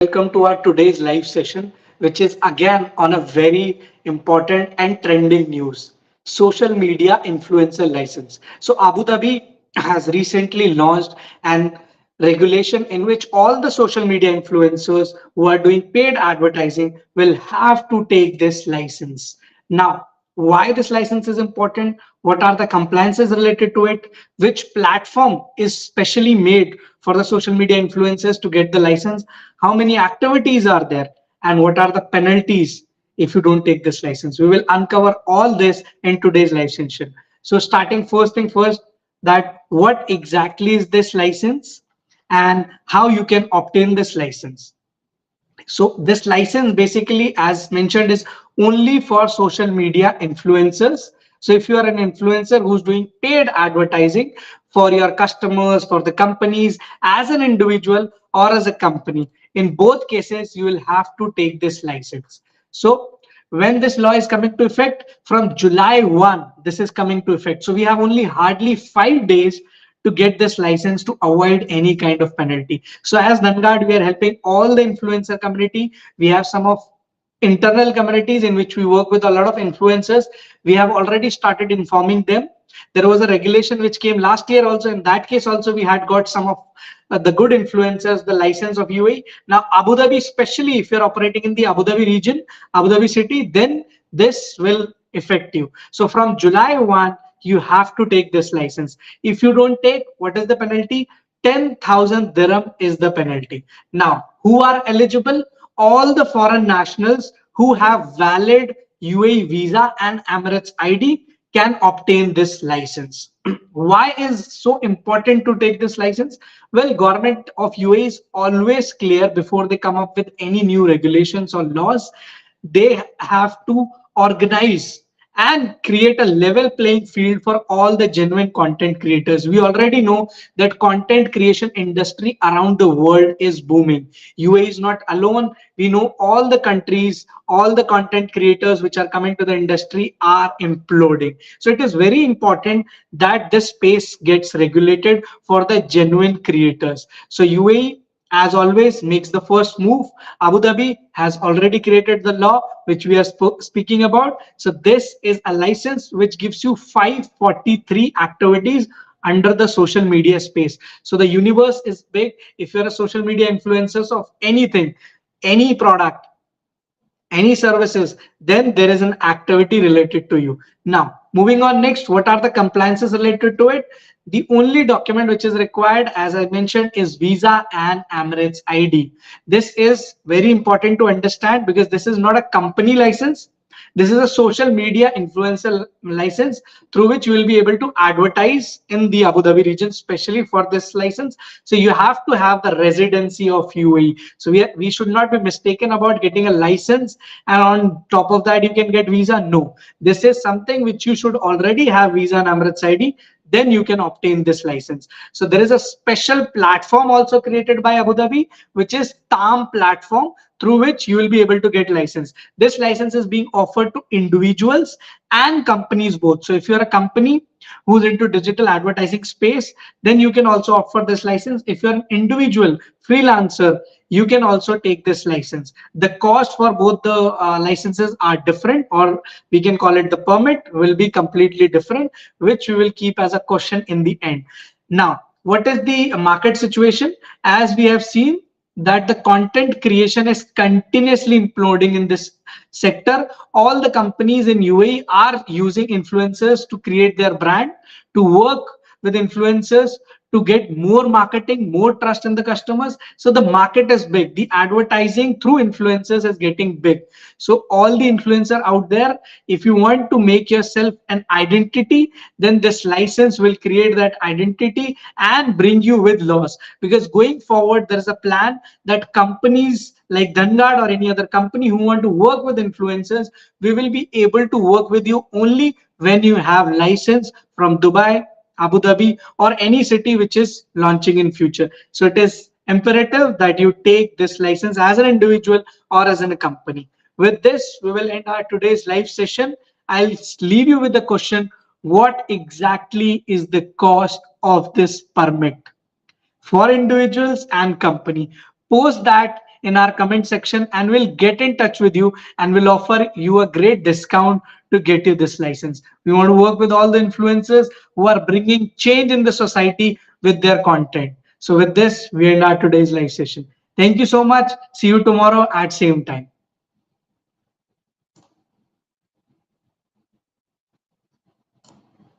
welcome to our today's live session, which is again on a very important and trending news, social media influencer license. So Abu Dhabi has recently launched an regulation in which all the social media influencers who are doing paid advertising will have to take this license. Now, why this license is important, what are the compliances related to it, which platform is specially made for the social media influencers to get the license, how many activities are there, and what are the penalties if you don't take this license. We will uncover all this in today's live session. So starting first thing first, that what exactly is this license and how you can obtain this license. So this license basically, as mentioned, is only for social media influencers. So if you are an influencer who's doing paid advertising for your customers, for the companies, as an individual or as a company, in both cases, you will have to take this license. So when this law is coming to effect from July 1, this is coming to effect. So we have only hardly 5 days to get this license to avoid any kind of penalty. So as Nangad, we are helping all the influencer community. We have some of internal communities in which we work with a lot of influencers. We have already started informing them. There was a regulation which came last year also. In that case also, we had got some of the good influencers the license of UAE. Now Abu Dhabi, especially if you're operating in the Abu Dhabi region, Abu Dhabi city, then this will affect you. So from July 1, you have to take this license. If you don't take, what is the penalty? 10,000 dirham is the penalty. Now, who are eligible? All the foreign nationals who have valid UAE visa and Emirates ID can obtain this license. Why is so important to take this license? Well, government of UAE is always clear before they come up with any new regulations or laws. They have to organize and create a level playing field for all the genuine content creators. We already know that content creation industry around the world is booming. UAE is not alone. We know all the countries, all the content creators which are coming to the industry are imploding. So it is very important that this space gets regulated for the genuine creators. So UAE, as always, makes the first move. Abu Dhabi has already created the law which we are speaking about. So this is a license which gives you 543 activities under the social media space. So the universe is big. If you're a social media influencer of anything, any product, any services, then there is an activity related to you. Now, moving on next, what are the compliances related to it? The only document which is required, as I mentioned, is visa and Emirates ID. This is very important to understand because this is not a company license. This is a social media influencer license through which you will be able to advertise in the Abu Dhabi region, especially for this license. So you have to have the residency of UAE. So we should not be mistaken about getting a license and on top of that you can get visa. No, this is something which you should already have visa and Emirates ID, then you can obtain this license. So there is a special platform also created by Abu Dhabi, which is TAM platform, through which you will be able to get license. This license is being offered to individuals and companies both. So if you're a company who's into digital advertising space, then you can also offer this license. If you're an individual freelancer, you can also take this license. The cost for both the licenses are different, or we can call it the permit will be completely different, which we will keep as a question in the end. Now, what is the market situation? As we have seen, that the content creation is continuously imploding in this sector. All the companies in UAE are using influencers to create their brand, to work with influencers to get more marketing, more trust in the customers. So the market is big. The advertising through influencers is getting big. So all the influencers out there, if you want to make yourself an identity, then this license will create that identity and bring you with laws. Because going forward, there is a plan that companies like Dangad or any other company who want to work with influencers, we will be able to work with you only when you have license from Dubai, Abu Dhabi, or any city which is launching in future. So it is imperative that you take this license as an individual or as in a company. With this, we will end our today's live session. I'll leave you with the question, what exactly is the cost of this permit for individuals and company? Post that, in our comment section and we'll get in touch with you and we'll offer you a great discount to get you this license. We want to work with all the influencers who are bringing change in the society with their content. So with this, we end our today's live session. Thank you so much. See you tomorrow at same time.